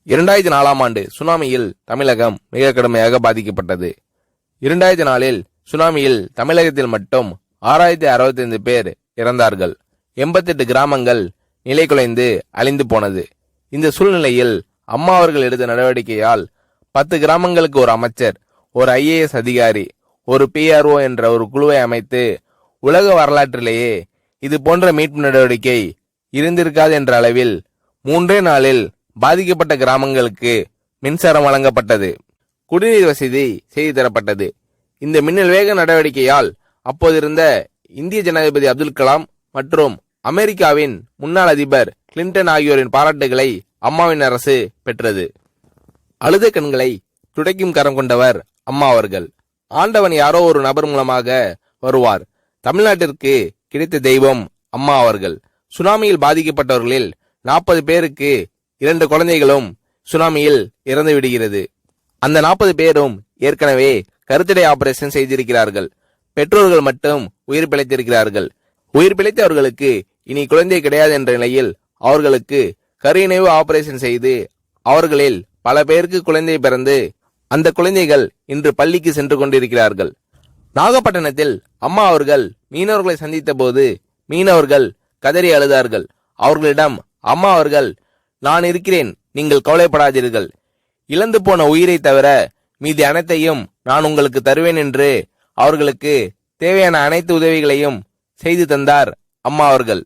2004ஆம் ஆண்டு சுனாமியில் தமிழகம் மிக கடுமையாக பாதிக்கப்பட்டது. 2004இல் சுனாமியில் தமிழகத்தில் மட்டும் 6065 பேர் இறந்தார்கள். 88 கிராமங்கள் நிலைகுலைந்து அழிந்து போனது. இந்த சூழ்நிலையில் அம்மா அவர்கள் எடுத்த நடவடிக்கையால் 10 கிராமங்களுக்கு ஒரு அமைச்சர், ஒரு IAS அதிகாரி, ஒரு PRO என்ற ஒரு குழுவை அமைத்து உலக வரலாற்றிலேயே இது போன்ற மீட்பு நடவடிக்கை இருந்திருக்காது என்ற அளவில் 3 நாளில் பாதிக்கப்பட்ட கிராமங்களுக்கு மின்சாரம் வழங்கப்பட்டது. குடிநீர் வசதி செய்து தரப்பட்டது. இந்த மின்னல் வேக நடவடிக்கையால் அப்போதிருந்த இந்திய ஜனாதிபதி அப்துல் கலாம் மற்றும் அமெரிக்காவின் முன்னாள் அதிபர் கிளின்டன் ஆகியோரின் பாராட்டுகளை அம்மாவின் அரசு பெற்றது. அழுத கண்களை துடைக்கும் கரம் கொண்டவர் அம்மா அவர்கள். ஆண்டவன் யாரோ ஒரு நபர் மூலமாக வருவார். தமிழ்நாட்டிற்கு கிடைத்த தெய்வம் அம்மா அவர்கள். சுனாமியில் பாதிக்கப்பட்டவர்களில் 40 பேருக்கு 2 குழந்தைகளும் சுனாமியில் இறந்து விடுகிறது. அந்த 40 பேரும் ஏற்கனவே கருத்தடை ஆபரேஷன் செய்திருக்கிறார்கள். பெற்றோர்கள் மட்டும் உயிர் பிழைத்திருக்கிறார்கள். உயிர் பிழைத்தவர்களுக்கு இனி குழந்தை கிடையாது என்ற நிலையில் அவர்களுக்கு கருணைவு ஆபரேஷன் செய்து அவர்களில் பல பேருக்கு குழந்தை பிறந்து அந்த குழந்தைகள் இன்று பள்ளிக்கு சென்று கொண்டிருக்கிறார்கள். நாகப்பட்டினத்தில் அம்மா அவர்கள் மீனவர்களை சந்தித்த போது மீனவர்கள் கதறி அழுதார்கள். அவர்களிடம் அம்மா அவர்கள், நான் இருக்கிறேன், நீங்கள் கவலைப்படாதீர்கள், இழந்து போன உயிரை தவிர மீதி அனைத்தையும் நான் உங்களுக்கு தருவேன் என்று அவர்களுக்கு தேவையான அனைத்து உதவிகளையும் செய்து தந்தார் அம்மா அவர்கள்.